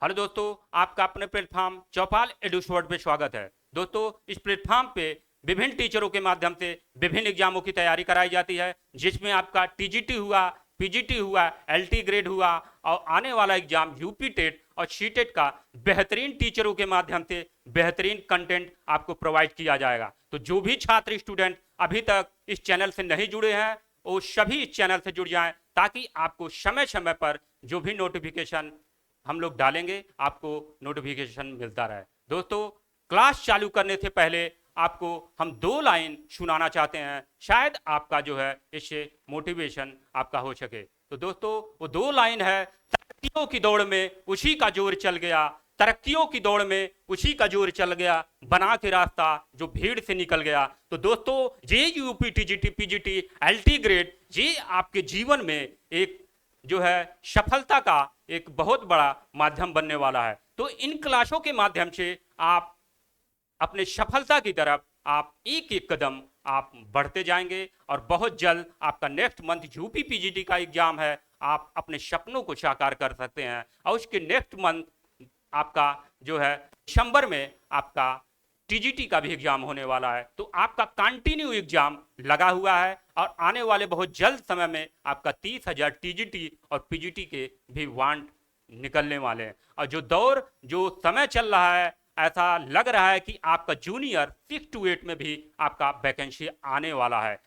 Hello दोस्तों, आपका अपने प्लेटफॉर्म चौपाल एडुस्वर्ड पे स्वागत है। दोस्तों, इस प्लेटफॉर्म पे विभिन्न टीचरों के माध्यम से विभिन्न एग्जामों की तैयारी कराई जाती है, जिसमें आपका टीजीटी हुआ, पीजीटी हुआ, एलटी ग्रेड हुआ और आने वाला एग्जाम यूपी टेट और सीटेट का बेहतरीन टीचरों के माध्यम से बेहतरीन कंटेंट आपको प्रोवाइड किया जाएगा। तो जो भी छात्र स्टूडेंट अभी तक इस चैनल से नहीं जुड़े हैं, वो सभी इस चैनल से जुड़ जाएं, ताकि आपको समय समय पर जो भी नोटिफिकेशन हम लोग डालेंगे आपको नोटिफिकेशन मिलता रहे। दोस्तों, क्लास चालू करने से पहले आपको हम 2 लाइन सुनाना चाहते हैं, शायद आपका जो है इससे मोटिवेशन आपका हो सके। तो दोस्तों, वो 2 लाइन है, तरक्कियों की दौड़ में उसी का जोर चल गया, तरक्कियों की दौड़ में उसी का जोर चल गया, बना के रास्ता जो भीड़ से निकल गया। तो दोस्तों, ये UP TGT PGT LT grade ये आपके जीवन में एक जो है सफलता का एक बहुत बड़ा माध्यम बनने वाला है। तो इन क्लासों के माध्यम से आप अपने सफलता की तरफ आप एक एक कदम आप बढ़ते जाएंगे और बहुत जल्द आपका नेक्स्ट मंथ यूपी पीजीटी का एग्जाम है। आप अपने सपनों को साकार कर सकते हैं और उसके नेक्स्ट मंथ आपका जो है दिसंबर में आपका टीजीटी का भी एग्जाम होने वाला है। तो आपका कंटिन्यू एग्जाम लगा हुआ है और आने वाले बहुत जल्द समय में आपका 30,000 टीजीटी और पीजीटी के भी वांट निकलने वाले हैं। और जो दौर जो समय चल रहा है, ऐसा लग रहा है कि आपका जूनियर 6 to 8 में भी आपका वैकेंसी आने वाला है,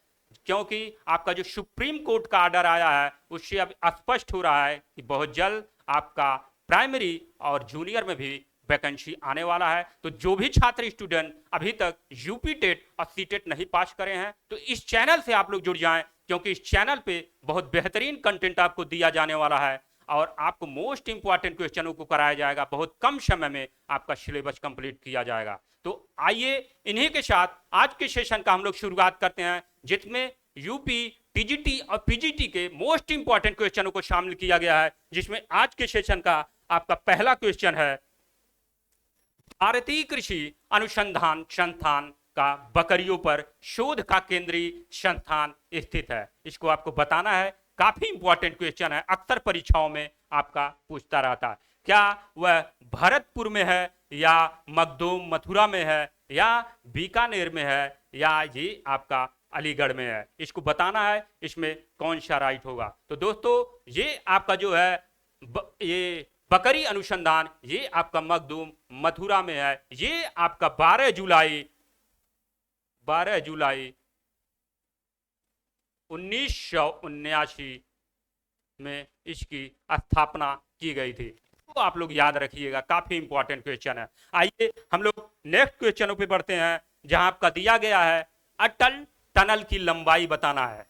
क्योंकि आपका जो सुप्रीम कोर्ट का ऑर्डर आया है उससे अब स्पष्ट हो रहा है कि बहुत जल्द आपका प्राइमरी और जूनियर में भी वैकेंसी आने वाला है। तो जो भी छात्र स्टूडेंट अभी तक यूपी टेट और सीटेट नहीं पास करे हैं, तो इस चैनल से आप लोग जुड़ जाएं, क्योंकि इस चैनल पे बहुत बेहतरीन कंटेंट आपको दिया जाने वाला है और आपको मोस्ट इंपॉर्टेंट क्वेश्चनों को कराया जाएगा। बहुत कम समय में आपका सिलेबस कंप्लीट किया जाएगा। तो आइए इन्हीं के साथ आज के सेशन का हम लोग शुरुआत करते हैं, जिसमें यूपी टीजीटी और पीजीटी के मोस्ट इंपॉर्टेंट क्वेश्चनों को शामिल किया गया है। जिसमें आज के सेशन का आपका पहला क्वेश्चन है, भारतीय कृषि अनुसंधान संस्थान का बकरियों पर शोध का केंद्रीय संस्थान स्थित है। इसको आपको बताना है। काफी इंपॉर्टेंट क्वेश्चन है, अक्सर परीक्षाओं में आपका पूछता रहता है। क्या वह भरतपुर में है, या मखदूम मथुरा में है, या बीकानेर में है, या ये आपका अलीगढ़ में है? इसको बताना है, इसमें कौन सा राइट होगा। तो दोस्तों, ये आपका जो है ये बकरी अनुसंधान ये आपका मखदूम मथुरा में है। ये आपका 12 जुलाई 1979 में इसकी स्थापना की गई थी। तो आप लोग याद रखिएगा, काफी इंपॉर्टेंट क्वेश्चन है। आइए हम लोग नेक्स्ट क्वेश्चनों पे बढ़ते हैं, जहां आपका दिया गया है अटल टनल की लंबाई बताना है।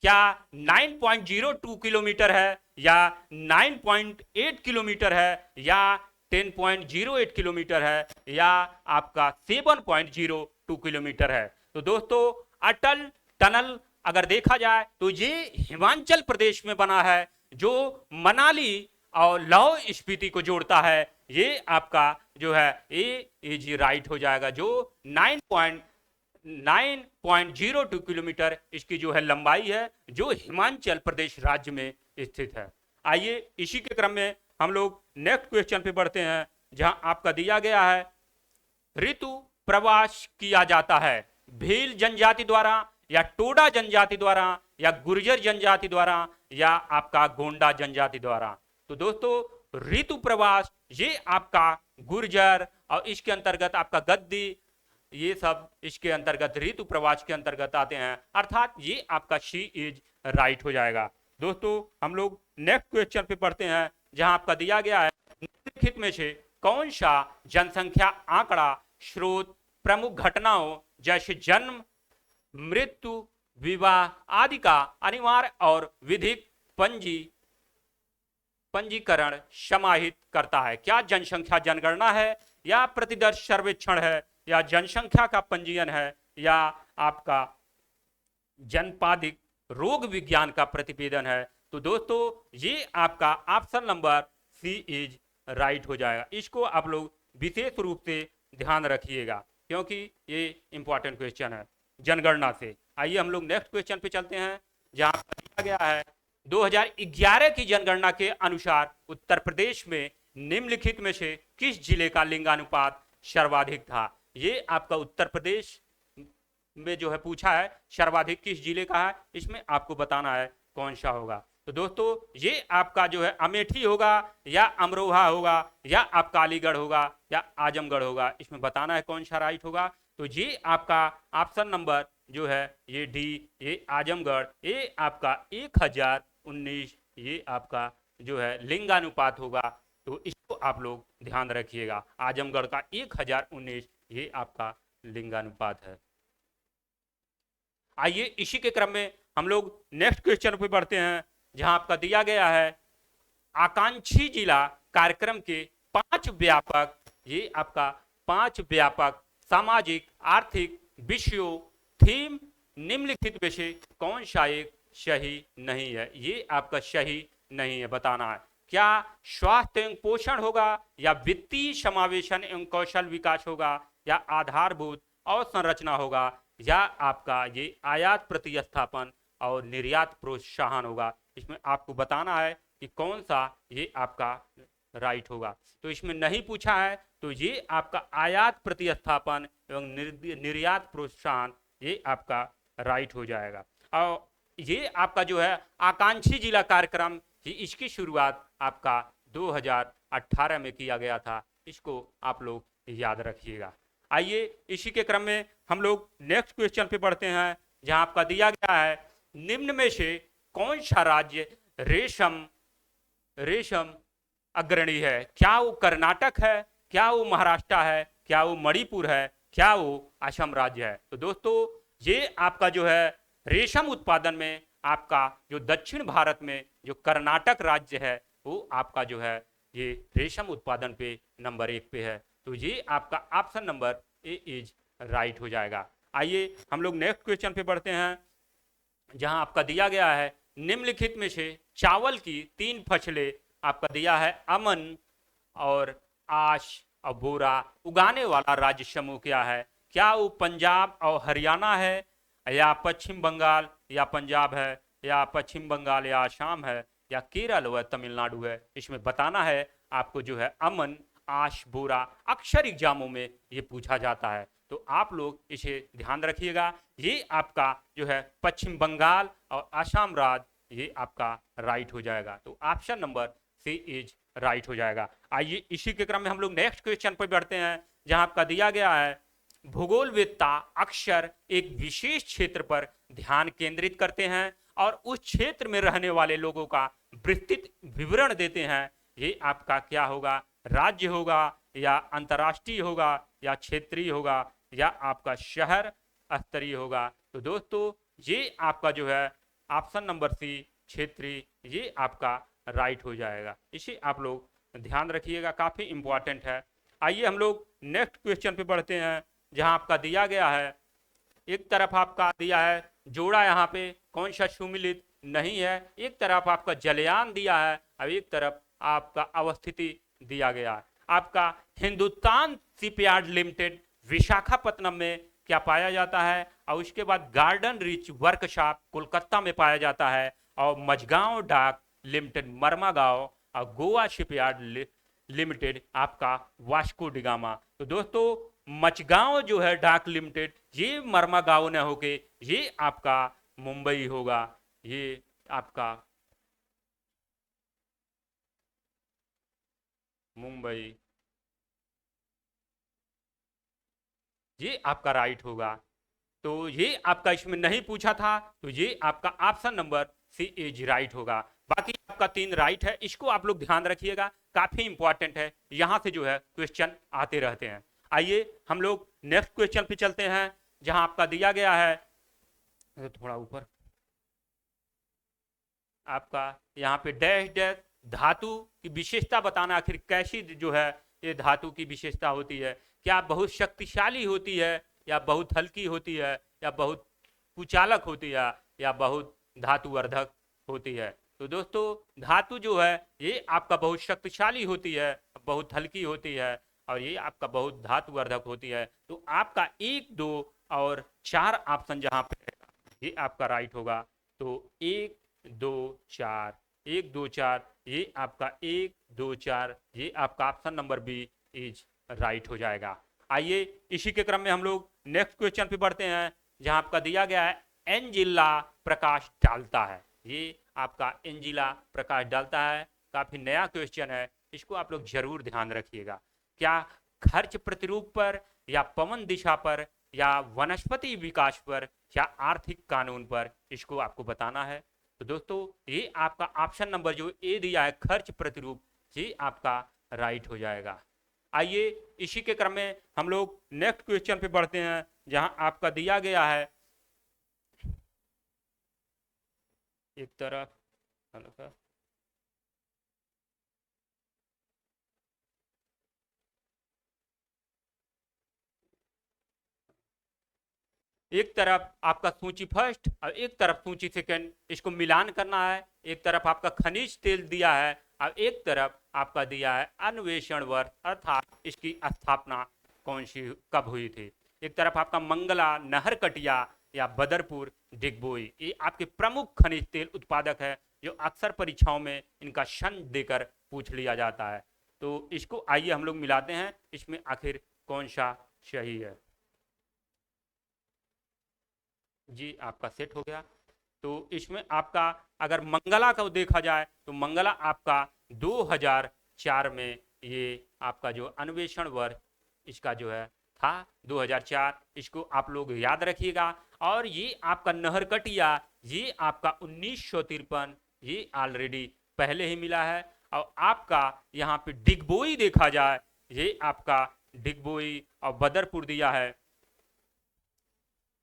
क्या 9.02 किलोमीटर है, या 9.8 किलोमीटर है, या 10.08 किलोमीटर है, या आपका 7.02 किलोमीटर है? तो दोस्तों, अटल टनल अगर देखा जाए तो ये हिमाचल प्रदेश में बना है, जो मनाली और लाहौल स्पीति को जोड़ता है। ये आपका जो है ए जी राइट हो जाएगा, जो 9.02 किलोमीटर इसकी जो है लंबाई है, जो हिमाचल प्रदेश राज्य में स्थित है। आइए इसी के क्रम में हम लोग नेक्स्ट क्वेश्चन पे बढ़ते हैं, जहां आपका दिया गया है, ऋतु प्रवास किया जाता है भील जनजाति द्वारा, या टोडा जनजाति द्वारा, या गुर्जर जनजाति द्वारा, या आपका गोंडा जनजाति द्वारा? तो दोस्तों, ऋतु प्रवास ये आपका गुर्जर और इसके अंतर्गत आपका गद्दी, ये सब इसके अंतर्गत ऋतु प्रवास के अंतर्गत आते हैं, अर्थात ये आपका सी इज राइट हो जाएगा। दोस्तों, हम लोग नेक्स्ट क्वेश्चन पे पढ़ते हैं, जहां आपका दिया गया है, निम्नलिखित में से कौन सा जनसंख्या आंकड़ा स्रोत प्रमुख घटनाओं जैसे जन्म, मृत्यु, विवाह आदि का अनिवार्य और विधिक पंजीकरण समाहित करता है? क्या जनसंख्या जनगणना है, या प्रतिदर्श सर्वेक्षण है, या जनसंख्या का पंजीयन है, या आपका जनपादिक रोग विज्ञान का प्रतिवेदन है? तो दोस्तों, ये आपका option number C is right हो जाएगा। इसको आप लोग विशेष रूप से ध्यान रखिएगा, क्योंकि ये इंपॉर्टेंट क्वेश्चन है जनगणना से। आइए हम लोग नेक्स्ट क्वेश्चन पे चलते हैं, जहां दिया गया है 2011 की जनगणना के अनुसार उत्तर प्रदेश में निम्नलिखित में से किस जिले का लिंगानुपात सर्वाधिक था? ये आपका उत्तर प्रदेश में जो है पूछा है, सर्वाधिक किस जिले का है, इसमें आपको बताना है कौन सा होगा। तो दोस्तों ये आपका जो है अमेठी होगा या अमरोहा होगा या आपका अलीगढ़ होगा या आजमगढ़ होगा, इसमें बताना है कौन सा राइट होगा। तो ये आपका ऑप्शन नंबर जो है ये डी, ये आजमगढ़, ये आपका 1019 ये आपका जो है लिंगानुपात होगा। तो इसको आप लोग ध्यान रखिएगा, आजमगढ़ का 1019 ये आपका लिंगानुपात है। आइए इसी के क्रम में हम लोग नेक्स्ट क्वेश्चन पे बढ़ते हैं, जहां आपका दिया गया है आकांक्षी जिला कार्यक्रम के 5 व्यापक, ये आपका 5 व्यापक सामाजिक आर्थिक विषयों थीम निम्नलिखित में से कौन सा एक सही नहीं है? ये आपका सही नहीं है, बताना है। क्या स्वास्थ्य एवं पोषण होगा या वित्तीय समावेशन एवं कौशल विकास होगा या आधारभूत अवसंरचना होगा या आपका ये आयात प्रतिस्थापन और निर्यात प्रोत्साहन होगा? इसमें आपको बताना है कि कौन सा ये आपका राइट होगा। तो इसमें नहीं पूछा है, तो ये आपका आयात प्रतिस्थापन एवं निर्यात प्रोत्साहन ये आपका राइट हो जाएगा। और ये आपका जो है आकांक्षी जिला कार्यक्रम, इसकी शुरुआत आपका 2018 में किया गया था, इसको आप लोग याद रखिएगा। आइए इसी के क्रम में हम लोग नेक्स्ट क्वेश्चन पे बढ़ते हैं, जहां आपका दिया गया है निम्न में से कौन सा राज्य रेशम अग्रणी है? क्या वो कर्नाटक है, क्या वो महाराष्ट्र है, क्या वो मणिपुर है, क्या वो असम राज्य है? तो दोस्तों ये आपका जो है रेशम उत्पादन में आपका जो दक्षिण भारत में जो कर्नाटक राज्य है वो आपका जो है ये रेशम उत्पादन पे नंबर 1 पे है। तो ये आपका option number A is right हो जाएगा। आइए हम लोग नेक्स्ट क्वेश्चन पे बढ़ते हैं, जहां आपका दिया गया है निम्नलिखित में से चावल की 3 फसलें आपका दिया है अमन और आश और बोरा उगाने वाला राज्य समूह क्या है? क्या वो पंजाब और हरियाणा है या पश्चिम बंगाल या पंजाब है या पश्चिम बंगाल या आसाम है या केरल व तमिलनाडु है? इसमें बताना है आपको जो है अमन आश बोरा अक्सर एग्जामों में ये पूछा जाता है, तो आप लोग इसे ध्यान रखिएगा। ये आपका जो है पश्चिम बंगाल और आसाम राज्य ये आपका राइट हो जाएगा। तो option number C is right हो जाएगा। आइए इसी के क्रम में हम लोग नेक्स्ट क्वेश्चन पर बढ़ते हैं, जहां आपका दिया गया है भूगोलवेत्ता अक्सर एक विशेष क्षेत्र पर ध्यान केंद्रित करते हैं और उस क्षेत्र में रहने वाले लोगों का विस्तृत विवरण देते हैं। ये आपका क्या होगा? राज्य होगा या अंतर्राष्ट्रीय होगा या क्षेत्रीय होगा या आपका शहर स्तरीय होगा? तो दोस्तों ये आपका जो है ऑप्शन नंबर सी क्षेत्रीय ये आपका राइट हो जाएगा। इसे आप लोग ध्यान रखिएगा, काफी इंपॉर्टेंट है। आइए हम लोग नेक्स्ट क्वेश्चन पे बढ़ते हैं, जहां आपका दिया गया है एक तरफ आपका दिया है जोड़ा, यहाँ पे कौन सा सुमिलित नहीं है, एक तरफ आपका जलयान दिया है और एक तरफ आपका अवस्थिति दिया गया है। आपका हिंदुस्तान शिपयार्ड लिमिटेड विशाखापट्टनम में क्या पाया जाता है, और उसके बाद गार्डन रिच वर्कशॉप कोलकाता में पाया जाता है, और मझगांव डाक लिमिटेड मरमागांव और गोवा शिपयार्ड लिमिटेड आपका वास्को डिगामा। तो दोस्तों मचगांव जो है डाक लिमिटेड ये मरमागांव न होके ये आपका मुंबई होगा, ये आपका मुंबई ये आपका राइट होगा। तो ये आपका इसमें नहीं पूछा था, तो ये आपका option number C is right होगा। बाकी आपका 3 राइट है, इसको आप लोग ध्यान रखिएगा, काफी इंपॉर्टेंट है, यहां से जो है क्वेश्चन आते रहते हैं। आइए हम लोग नेक्स्ट क्वेश्चन पे चलते हैं, जहां आपका दिया गया है थोड़ा ऊपर आपका यहाँ पे डैश डैश धातु की विशेषता बताना, आखिर कैसी जो है ये धातु की विशेषता होती है? क्या बहुत शक्तिशाली होती है या बहुत हल्की होती है या बहुत कुचालक होती है या बहुत धातुवर्धक होती है? तो दोस्तों धातु जो है ये आपका बहुत शक्तिशाली होती है, बहुत हल्की होती है और ये आपका बहुत धातुवर्धक होती है। तो आपका 1, 2 और 4 ऑप्शन जहां पे है ये आपका राइट होगा। तो 1, 2, 4 1, 2, 4 ये आपका 1 2 4, ये आपका option number B is right हो जाएगा। आइए इसी के क्रम में हम लोग नेक्स्ट क्वेश्चन पे बढ़ते हैं, जहां आपका दिया गया है एंजिला प्रकाश डालता है। ये आपका एंजिला प्रकाश डालता है, काफी नया क्वेश्चन है, इसको आप लोग जरूर ध्यान रखिएगा। क्या खर्च प्रतिरूप पर, या पवन दिशा पर, या वनस्पति विकास पर, या आर्थिक कानून पर, इसको आपको बताना है। तो दोस्तों ये आपका ऑप्शन नंबर जो ए दिया है खर्च प्रतिरूप, ये आपका राइट हो जाएगा। आइए इसी के क्रम में हम लोग नेक्स्ट क्वेश्चन पे बढ़ते हैं, जहां आपका दिया गया है एक तरफ एक तरफ आपका सूची फर्स्ट और एक तरफ सूची सेकंड, इसको मिलान करना है। एक तरफ आपका खनिज तेल दिया है और एक तरफ आपका दिया है अन्वेषण वर्ष, अर्थात इसकी स्थापना कौन सी कब हुई थी। एक तरफ आपका मंगला, नहरकटिया या बदरपुर, डिगबोई, ये आपके प्रमुख खनिज तेल उत्पादक है, जो अक्सर परीक्षाओं में इनका सन देकर पूछ लिया जाता है। तो इसको आइए हम लोग मिलाते हैं, इसमें आखिर कौन सा सही है। जी आपका सेट हो गया। तो इसमें आपका अगर मंगला का देखा जाए तो मंगला आपका 2004 में ये आपका जो अन्वेषण वर्ष इसका जो है था 2004, इसको आप लोग याद रखिएगा। और ये आपका नहरकटिया, ये आपका 1953, ये ऑलरेडी पहले ही मिला है। और आपका यहाँ पे डिगबोई देखा जाए, ये आपका डिगबोई और बदरपुर दिया है,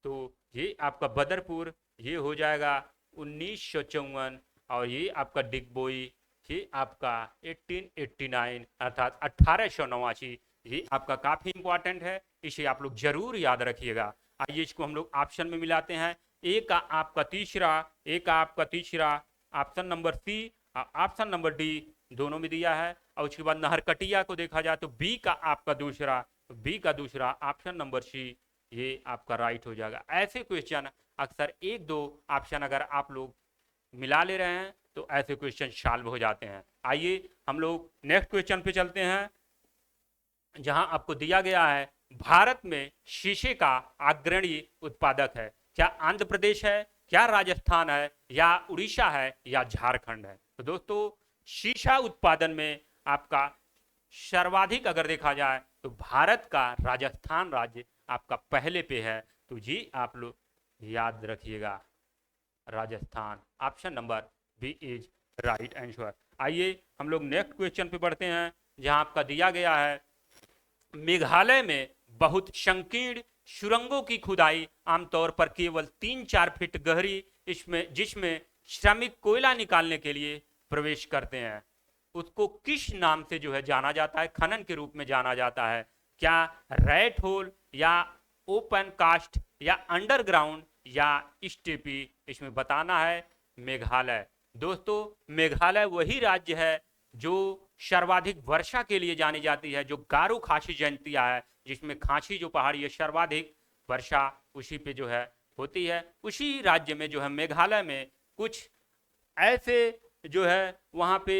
तो ये आपका बदरपुर ये हो जाएगा 1954, और ये आपका डिगबोई ये आपका 1889 अर्थात 1889। ये आपका काफी इंपॉर्टेंट है, इसे आप लोग जरूर याद रखिएगा। आइए इसको हम लोग ऑप्शन में मिलाते हैं। ए का आपका तीसरा, ए का आपका तीसरा, ऑप्शन नंबर सी और ऑप्शन नंबर डी दोनों में दिया है। और उसके बाद नहरकटिया को देखा जाए तो बी का आपका दूसरा, बी का दूसरा ऑप्शन नंबर सी, ये आपका राइट हो जाएगा। ऐसे क्वेश्चन अक्सर एक दो ऑप्शन अगर आप लोग मिला ले रहे हैं तो ऐसे क्वेश्चन सॉल्व हो जाते हैं। आइए हम लोग नेक्स्ट क्वेश्चन पे चलते हैं, जहां आपको दिया गया है भारत में शीशे का अग्रणी उत्पादक है। क्या आंध्र प्रदेश है, क्या राजस्थान है, या उड़ीसा है, या झारखंड है। तो दोस्तों शीशा उत्पादन में आपका सर्वाधिक अगर देखा जाए तो भारत का राजस्थान राज्य आपका पहले पे है। तो जी आप लोग याद रखिएगा, Rajasthan, option number B is right answer. आइए हम लोग नेक्स्ट क्वेश्चन पे बढ़ते हैं, जहां आपका दिया गया है मेघालय में बहुत संकीर्ण सुरंगों की खुदाई आमतौर पर केवल 3-4 फीट गहरी, इसमें जिसमें श्रमिक कोयला निकालने के लिए प्रवेश करते हैं, उसको किस नाम से जो है जाना जाता है, खनन के रूप में जाना जाता है। क्या रैट होल, या ओपन कास्ट, या अंडरग्राउंड, या स्टेपी, इसमें बताना है मेघालय। दोस्तों मेघालय वही राज्य है जो सर्वाधिक वर्षा के लिए जानी जाती है, जो गारो खासी जयंतिया है, जिसमें खासी जो पहाड़ी है सर्वाधिक वर्षा उसी पे जो है होती है। उसी राज्य में जो है मेघालय में कुछ ऐसे जो है वहाँ पे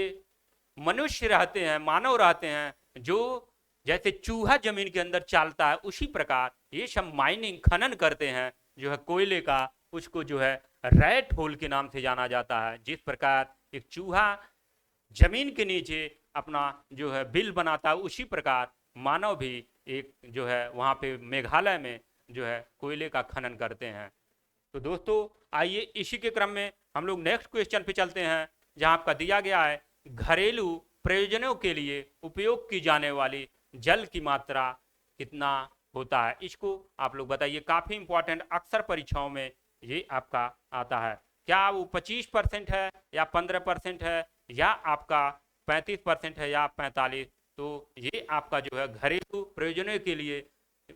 मनुष्य रहते हैं, मानव रहते हैं, जो जैसे चूहा जमीन के अंदर चलता है उसी प्रकार ये सब माइनिंग खनन करते हैं जो है कोयले का, उसको जो है रैट होल के नाम से जाना जाता है। जिस प्रकार एक चूहा जमीन के नीचे अपना जो है बिल बनाता है, उसी प्रकार मानव भी एक जो है वहाँ पे मेघालय में जो है कोयले का खनन करते हैं। तो दोस्तों आइए इसी के क्रम में हम लोग नेक्स्ट क्वेश्चन पे चलते हैं, जहां आपका दिया गया है घरेलू प्रयोजनों के लिए उपयोग की जाने वाली जल की मात्रा कितना होता है, इसको आप लोग बताइए। काफी इंपॉर्टेंट, अक्सर परीक्षाओं में ये आपका आता है। क्या वो 25% है, या 15% है, या आपका 35% है, या 45? तो ये आपका जो है घरेलू प्रयोजनों के लिए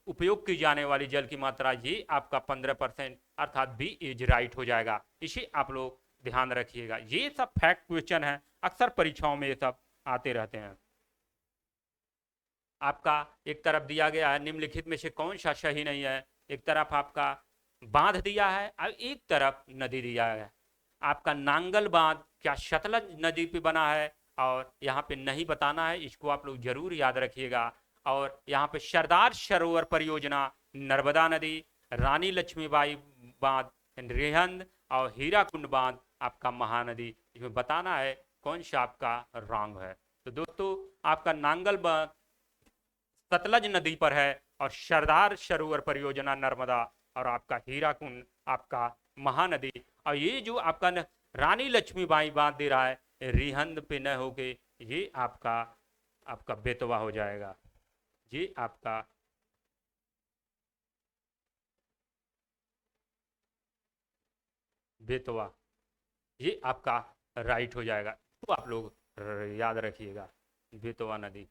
उपयोग की जाने वाली जल की मात्रा ये आपका 15% अर्थात बी इज राइट हो जाएगा। इसे आप लोग ध्यान रखिएगा। ये सब फैक्ट क्वेश्चन है, अक्सर परीक्षाओं में ये सब आते रहते हैं। आपका एक तरफ दिया गया है निम्नलिखित में से कौन सा सही नहीं है। एक तरफ आपका बांध दिया है और एक तरफ नदी दिया है। आपका नांगल बांध क्या सतलज नदी पे बना है, और यहाँ पे नहीं बताना है, इसको आप लोग जरूर याद रखिएगा। और यहाँ पे सरदार सरोवर परियोजना नर्मदा नदी, रानी लक्ष्मीबाई बांध रिहंद, और हीराकुंड बांध आपका महानदी। इसमें बताना है कौन सा आपका रॉन्ग है। तो दोस्तों आपका नांगल बांध सतलज नदी पर है, और सरदार सरोवर परियोजना नर्मदा, और आपका हीराकुंड आपका महानदी। और ये जो आपका रानी लक्ष्मीबाई बांध दे रहा है रिहंद पे न होके, ये आपका आपका बेतवा हो जाएगा। ये आपका बेतवा, ये आपका राइट हो जाएगा। तो आप लोग याद रखिएगा बेतवा नदी।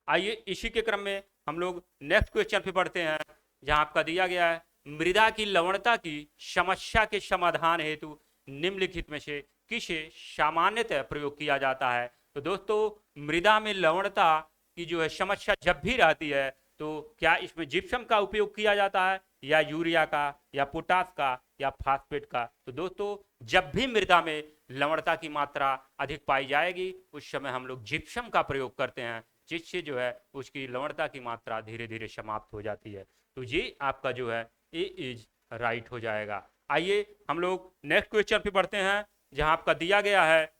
आइए इसी के क्रम में हम लोग नेक्स्ट क्वेश्चन पे पढ़ते हैं, जहां आपका दिया गया है मृदा की लवणता की समस्या के समाधान हेतु निम्नलिखित में से किसे सामान्यतः प्रयोग किया जाता है। तो दोस्तों मृदा में लवणता की जो है समस्या जब भी रहती है, तो क्या इसमें जिप्सम का उपयोग किया जाता है, या यूरिया का, या पोटास का, या फास्फेट का। तो दोस्तों जब भी मृदा में लवणता की मात्रा अधिक पाई जाएगी, उस समय हम लोग जिप्सम का प्रयोग करते हैं, जिससे जो है उसकी लवणता की मात्रा धीरे धीरे समाप्त हो जाती है। तो ये आपका जो है ए इज राइट हो जाएगा। आइए हम लोग नेक्स्ट क्वेश्चन पे बढ़ते हैं, जहां आपका दिया गया है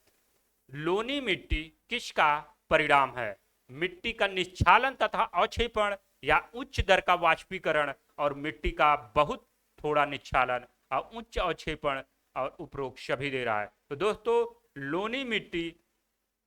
लोनी मिट्टी किसका परिणाम है। मिट्टी का निश्चालन तथा अवक्षेपण, या उच्च दर का वाष्पीकरण और मिट्टी का बहुत थोड़ा निश्चालन और उच्च अवक्षेपण और उपरोक्त सभी दे रहा है। तो दोस्तों लोनी मिट्टी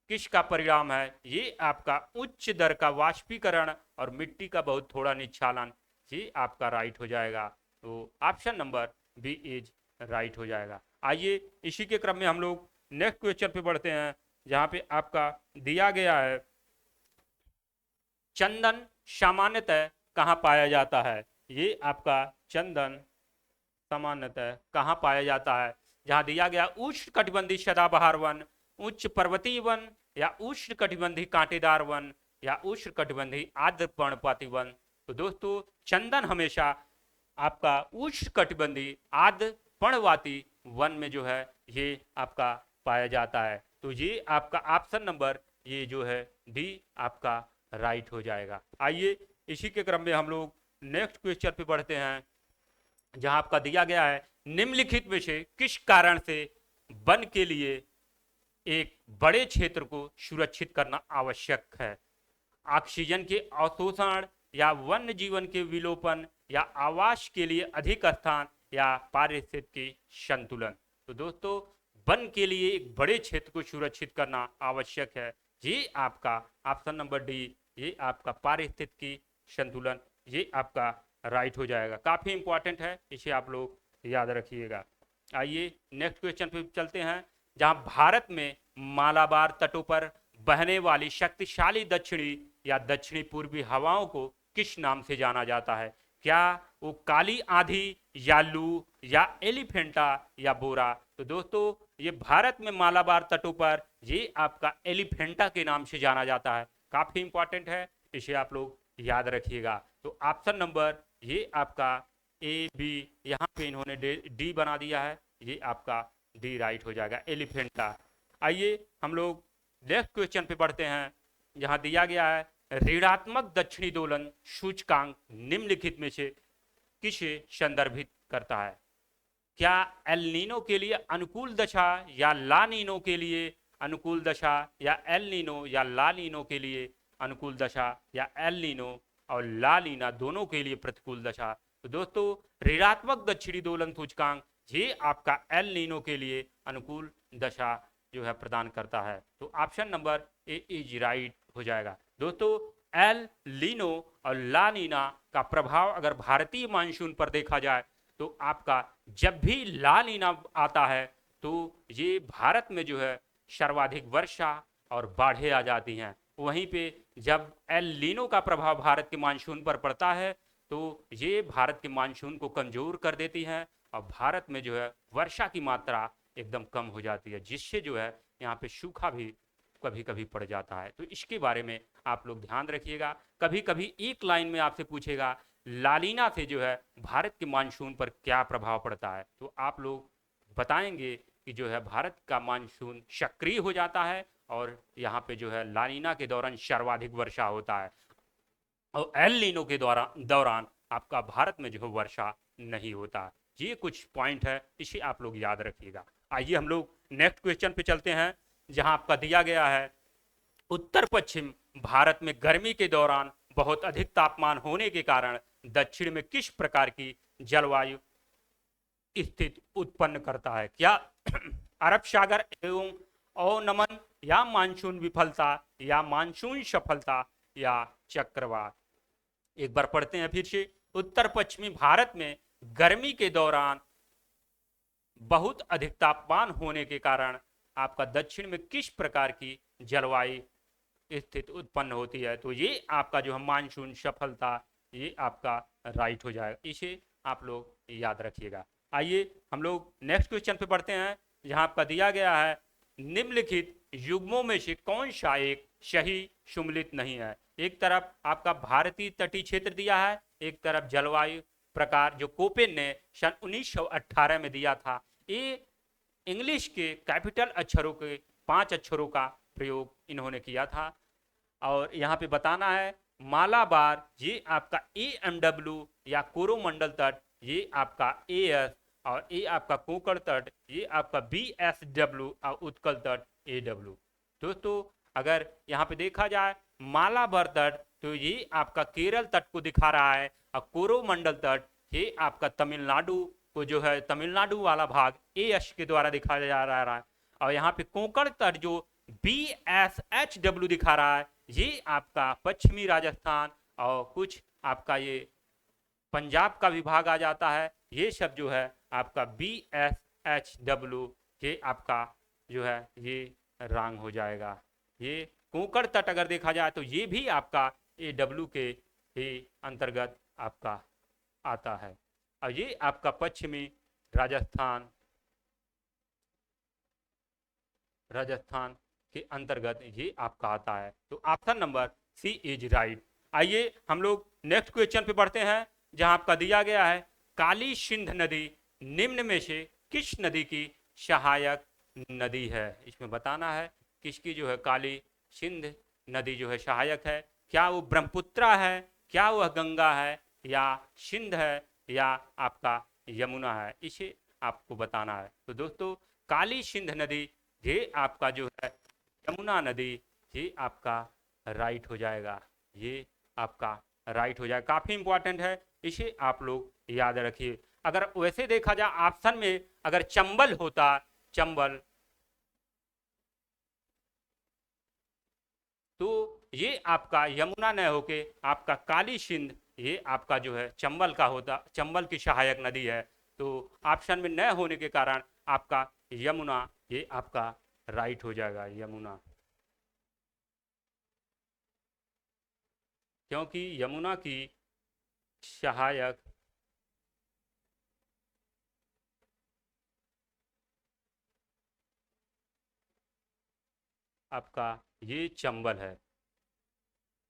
किसका परिणाम है, ये आपका उच्च दर का वाष्पीकरण और मिट्टी का बहुत थोड़ा निश्चालन, ये आपका राइट हो जाएगा। तो option number B is right हो जाएगा। आइए इसी के क्रम में हम लोग नेक्स्ट क्वेश्चन पे बढ़ते हैं, जहां पे आपका दिया गया है चंदन सामान्यतः कहाँ पाया जाता है। ये आपका चंदन सामान्यतः कहाँ पाया जाता है, जहां दिया गया उष्ण कटिबंधीय सदाबहार वन, उच्च पर्वतीय वन, या उष्ण कटिबंधीय कांटेदार वन, या उष्ण कटिबंधीय आर्द्र पर्णपाती वन। तो दोस्तों चंदन हमेशा आपका उष्ण कटिबंधीय आर्द्र पर्णपाती वन में जो है ये आपका पाया जाता है। तो ये आपका ऑप्शन नंबर ये जो है डी आपका राइट हो जाएगा। आइए इसी के क्रम में हम लोग नेक्स्ट क्वेश्चन पे बढ़ते हैं, जहां आपका दिया गया है निम्नलिखित में से किस कारण से वन के लिए एक बड़े क्षेत्र को सुरक्षित करना आवश्यक है। ऑक्सीजन के अवशोषण, या वन्य जीवन के विलोपन, या आवास के लिए अधिक स्थान, या पारिस्थितिकी संतुलन। तो दोस्तों वन के लिए एक बड़े क्षेत्र को सुरक्षित करना आवश्यक है, ये आपका ऑप्शन नंबर डी, ये आपका पारिस्थितिकी संतुलन, ये आपका राइट हो जाएगा। काफी इंपॉर्टेंट है, इसे आप लोग याद रखिएगा। आइए नेक्स्ट क्वेश्चन पे चलते हैं, जहां भारत में मालाबार तटों पर बहने वाली शक्तिशाली दक्षिणी या दक्षिणी पूर्वी हवाओं को किस नाम से जाना जाता है। क्या वो काली आंधी, या लू, या एलिफेंटा, या बोरा। तो दोस्तों ये भारत में मालाबार तटों पर ये आपका एलिफेंटा के नाम से जाना जाता है। काफी इंपॉर्टेंट है, इसे आप लोग याद रखिएगा। तो ऑप्शन नंबर ये आपका ए बी, यहाँ पे इन्होंने डी बना दिया है, ये आपका डी राइट हो जाएगा एलिफेंटा। आइए हम लोग नेक्स्ट क्वेश्चन पे बढ़ते हैं, जहां दिया गया है ऋणात्मक दक्षिणी दोलन सूचकांक निम्नलिखित में से किसे संदर्भित करता है। क्या एल नीनो के लिए अनुकूल दशा, या ला नीनो के लिए अनुकूल दशा, या एल नीनो या ला नीनो के लिए अनुकूल दशा, या एल नीनो और ला नीना दोनों के लिए प्रतिकूल दशा। तो दोस्तों ऋणात्मक दक्षिणी दोलन सूचकांक ये आपका एल नीनो के लिए अनुकूल दशा जो है प्रदान करता है। तो option number A is right हो जाएगा। दोस्तों एल लीनो और ला नीना का प्रभाव अगर भारतीय मानसून पर देखा जाए, तो आपका जब भी ला नीना आता है तो ये भारत में जो है सर्वाधिक वर्षा और बाढ़ें आ जाती हैं। वहीं पे जब एल लीनो का प्रभाव भारत के मानसून पर पड़ता है, तो ये भारत के मानसून को कमजोर कर देती हैं, और भारत में जो है वर्षा की मात्रा एकदम कम हो जाती है, जिससे जो है यहाँ पे सूखा भी कभी कभी पड़ जाता है। तो इसके बारे में आप लोग ध्यान रखिएगा। कभी कभी एक लाइन में आपसे पूछेगा लालीना से जो है भारत के मानसून पर क्या प्रभाव पड़ता है, तो आप लोग बताएंगे कि जो है भारत का मानसून सक्रिय हो जाता है और यहाँ पे जो है लानीना के दौरान सर्वाधिक वर्षा होता है और एल नीनो के दौरान आपका भारत में जो है वर्षा नहीं होता। ये कुछ पॉइंट है, इसे आप लोग याद रखिएगा। आइए हम लोग नेक्स्ट क्वेश्चन पे चलते हैं, जहां आपका दिया गया है उत्तर पश्चिम भारत में गर्मी के दौरान बहुत अधिक तापमान होने के कारण दक्षिण में किस प्रकार की जलवायु स्थिति उत्पन्न करता है? क्या अरब सागर एवं अवनमन, या मानसून विफलता, या मानसून सफलता, या चक्रवात? एक बार पढ़ते हैं फिर से। उत्तर पश्चिमी भारत में गर्मी के दौरान बहुत अधिक तापमान होने के कारण आपका दक्षिण में किस प्रकार की जलवायु स्थिति उत्पन्न होती है? तो ये आपका जो है मानसून सफलता, ये आपका राइट हो जाएगा, इसे आप लोग याद रखिएगा। आइए हम लोग नेक्स्ट क्वेश्चन पे बढ़ते हैं, जहां आपका दिया गया है निम्नलिखित युग्मों में से कौन सा एक सही सम्मिलित नहीं है? एक तरफ आपका भारतीय तटीय क्षेत्र दिया है, एक तरफ जलवायु प्रकार जो कोपेन ने सन 1918 में दिया था। ये इंग्लिश के कैपिटल अक्षरों के 5 अक्षरों का प्रयोग इन्होंने किया था। और यहाँ पे बताना है मालाबार, ये आपका AMW या कोरोमंडल तट, ये आपका AS, और ये आपका कोंकण तट, ये आपका BSW, और उत्कल तट AW। दोस्तों अगर यहाँ पे देखा जाए मालाबार तट, तो ये आपका केरल तट को दिखा रहा है, और कोरोमंडल तट ये आपका तमिलनाडु को जो है तमिलनाडु वाला भाग AS के द्वारा दिखाया जा रहा है। और यहाँ पे कोंकण तट जो BSHW दिखा रहा है, ये आपका पश्चिमी राजस्थान और कुछ आपका ये पंजाब का विभाग आ जाता है। ये सब जो है आपका BSHW, ये आपका जो है ये रंग हो जाएगा। ये कोंकण तट अगर देखा जाए तो ये भी आपका AW के ही अंतर्गत आपका आता है, और ये आपका पश्चिमी राजस्थान के अंतर्गत ये आपका आता है। तो option number C is right. आइए हम लोग नेक्स्ट क्वेश्चन पे बढ़ते हैं, जहां आपका दिया गया है काली सिंध नदी निम्न में से किस नदी की सहायक नदी है? इसमें बताना है किसकी जो है काली सिंध नदी जो है सहायक है। क्या वो ब्रह्मपुत्रा है, क्या वह गंगा है, या सिंध है, या आपका यमुना है? इसे आपको बताना है। तो दोस्तों काली सिंध नदी ये आपका जो है यमुना नदी, ये आपका राइट हो जाएगा, ये आपका राइट हो जाएगा। काफी इंपॉर्टेंट है, इसे आप लोग याद रखिए। अगर वैसे देखा जाए ऑप्शन में अगर चंबल होता, चंबल, तो ये आपका यमुना न होके आपका काली सिंध, ये आपका जो है चंबल का होता, चंबल की सहायक नदी है। तो ऑप्शन में न होने के कारण आपका यमुना, ये आपका राइट हो जाएगा, यमुना। क्योंकि यमुना की सहायक आपका ये चंबल है।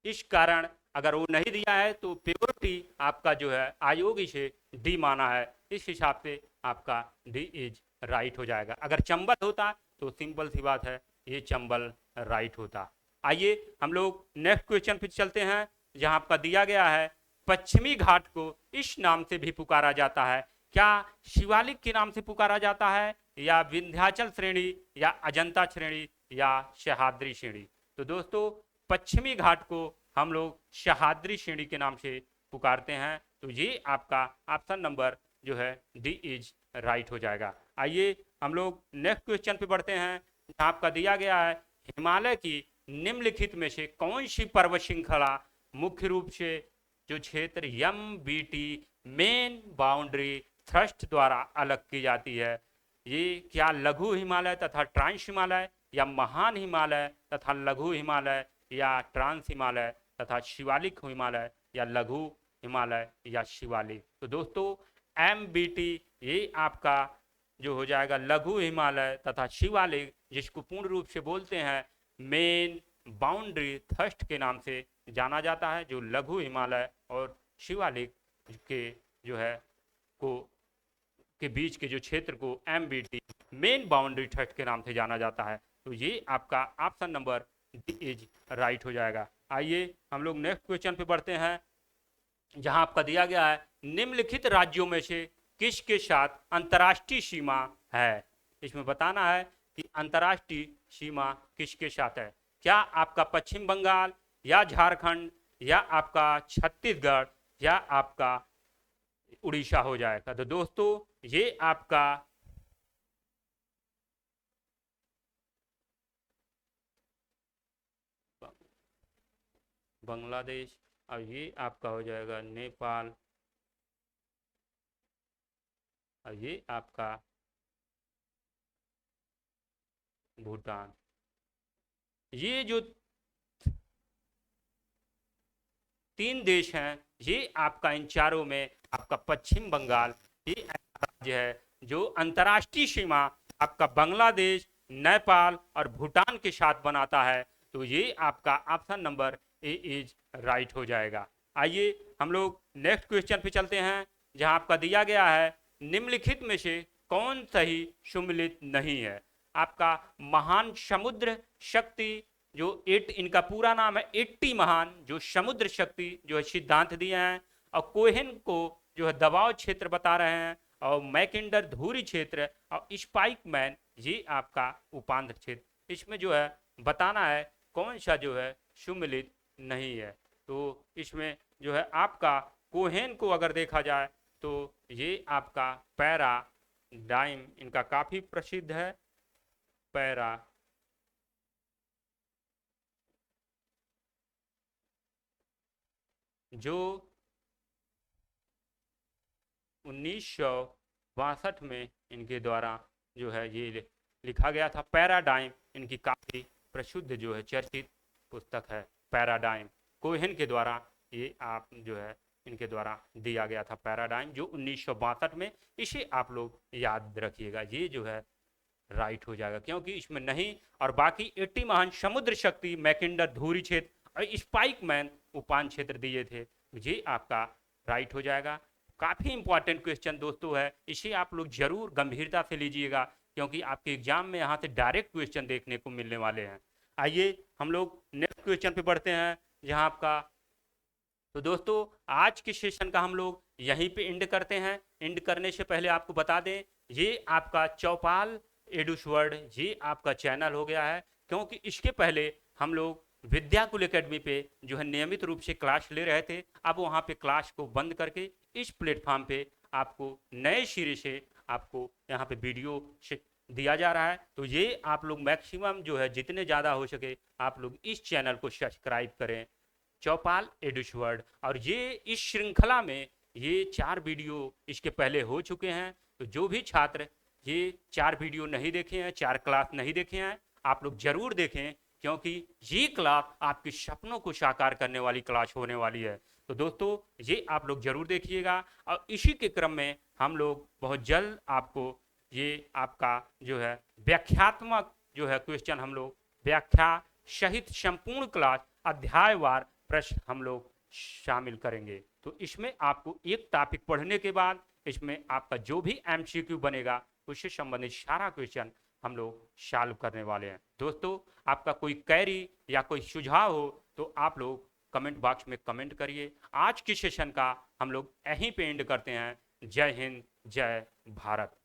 इस कारण अगर वो नहीं दिया है तो प्योरिटी आपका जो है आयोग इसे डी माना है, इस हिसाब से आपका डी इज राइट हो जाएगा। अगर चंबल होता तो सिंपल सी बात है, ये चंबल राइट होता। आइए हम लोग नेक्स्ट क्वेश्चन पे चलते हैं, जहां आपका दिया गया है पश्चिमी घाट को इस नाम से भी पुकारा जाता है। क्या शिवालिक के नाम से पुकारा जाता है, या विंध्याचल श्रेणी, या अजंता श्रेणी, या सह्याद्री श्रेणी? तो दोस्तों पश्चिमी घाट को हम लोग सह्याद्री श्रेणी के नाम से पुकारते हैं। तो ये आपका ऑप्शन नंबर जो है डी इज राइट हो जाएगा। आइए हम लोग नेक्स्ट क्वेश्चन पे बढ़ते हैं, जहां आपका दिया गया है हिमालय की निम्नलिखित में से कौन सी पर्वत श्रृंखला मुख्य रूप से जो क्षेत्र MBT मेन बाउंड्री थ्रस्ट द्वारा अलग की जाती है? ये क्या लघु हिमालय तथा ट्रांस हिमालय, या महान हिमालय तथा लघु हिमालय, या ट्रांस हिमालय तथा शिवालिक हिमालय, या लघु हिमालय, या शिवालिक? तो दोस्तों MBT ये आपका जो हो जाएगा लघु हिमालय तथा शिवालिक, जिसको पूर्ण रूप से बोलते हैं मेन बाउंड्री थ्रस्ट के नाम से जाना जाता है, जो लघु हिमालय और शिवालिक के जो है को के बीच के जो क्षेत्र को MBT मेन बाउंड्री थ्रस्ट के नाम से जाना जाता है। तो ये आपका option number D is right हो जाएगा। आइए हम लोग नेक्स्ट क्वेश्चन पे बढ़ते हैं, जहां आपका दिया गया है निम्नलिखित राज्यों में से किसके साथ अंतर्राष्ट्रीय सीमा है। इसमें बताना है कि अंतर्राष्ट्रीय सीमा किसके साथ है। क्या आपका पश्चिम बंगाल या झारखंड या आपका छत्तीसगढ़ या आपका उड़ीसा हो जाएगा। तो दोस्तों ये आपका बांग्लादेश और ये आपका हो जाएगा नेपाल और ये आपका भूटान। ये जो 3 देश हैं, ये आपका इन चारों में आपका पश्चिम बंगाल ये ऐसा राज्य है जो अंतर्राष्ट्रीय सीमा आपका बांग्लादेश, नेपाल और भूटान के साथ बनाता है। तो ये आपका option number A is right हो जाएगा। आइए हम लोग नेक्स्ट क्वेश्चन पे चलते हैं, जहां आपका दिया गया है निम्नलिखित में से कौन सही सुमिलित नहीं है। आपका महान समुद्र शक्ति जो इनका पूरा नाम है 80 महान जो समुद्र शक्ति जो है सिद्धांत दिए हैं, और कोहेन को जो है दबाव क्षेत्र बता रहे हैं, और मैकिंडर धुरी क्षेत्र और स्पाइक मैन ये आपका उपांत क्षेत्र। इसमें जो है बताना है कौन सा जो है सुमिलित नहीं है। तो इसमें जो है आपका कोहेन को अगर देखा जाए तो ये आपका पैरा डाइम इनका काफी प्रसिद्ध है। पैरा जो 1962 में इनके द्वारा जो है ये लिखा गया था। पैराडाइम इनकी काफी प्रसिद्ध जो है चर्चित पुस्तक है। पैराडाइम कोहेन के द्वारा ये आप जो है इनके द्वारा दिया गया था पैराडाइम जो 1962 में। इसे आप लोग याद रखिएगा, ये जो है राइट हो जाएगा क्योंकि इसमें नहीं, और बाकी 80 महान समुद्र शक्ति मैकिंडर धुरी क्षेत्र और स्पाइक मैन उपान क्षेत्र दिए थे, ये आपका राइट हो जाएगा। काफ़ी इंपॉर्टेंट क्वेश्चन दोस्तों है, इसे आप लोग जरूर गंभीरता से लीजिएगा क्योंकि आपके एग्जाम में यहाँ से डायरेक्ट क्वेश्चन देखने को मिलने वाले हैं। आइए हम लोग नेक्स्ट क्वेश्चन पे बढ़ते हैं, जहाँ आपका तो दोस्तों आज के सेशन का हम लोग यहीं पे एंड करते हैं। एंड करने से पहले आपको बता दें ये आपका चौपाल एडुसवर्ड ये आपका चैनल हो गया है, क्योंकि इसके पहले हम लोग विद्याकुल एकेडमी पे जो है नियमित रूप से क्लास ले रहे थे। अब वहाँ पे क्लास को बंद करके इस प्लेटफॉर्म पे आपको नए सिरे से आपको यहाँ पे वीडियो दिया जा रहा है। तो ये आप लोग मैक्सिमम जो है जितने ज़्यादा हो सके आप लोग इस चैनल को सब्सक्राइब करें, चौपाल एडुसवर्ड। और ये इस श्रृंखला में ये 4 वीडियो इसके पहले हो चुके हैं। तो जो भी छात्र ये 4 वीडियो नहीं देखे हैं, 4 क्लास नहीं देखे हैं, आप लोग जरूर देखें क्योंकि ये क्लास आपके सपनों को साकार करने वाली क्लास होने वाली है। तो दोस्तों ये आप लोग जरूर देखिएगा। और इसी के क्रम में हम लोग बहुत जल्द आपको ये आपका जो है व्याख्यात्मक जो है क्वेश्चन हम लोग व्याख्या सहित संपूर्ण क्लास अध्यायवार प्रश्न हम लोग शामिल करेंगे। तो इसमें आपको एक टॉपिक पढ़ने के बाद इसमें आपका जो भी एमसीक्यू बनेगा उससे संबंधित सारा क्वेश्चन हम लोग सॉल्व करने वाले हैं। दोस्तों आपका कोई क्वेरी या कोई सुझाव हो तो आप लोग कमेंट बॉक्स में कमेंट करिए। आज के सेशन का हम लोग यहीं पे एंड करते हैं। जय हिंद, जय भारत।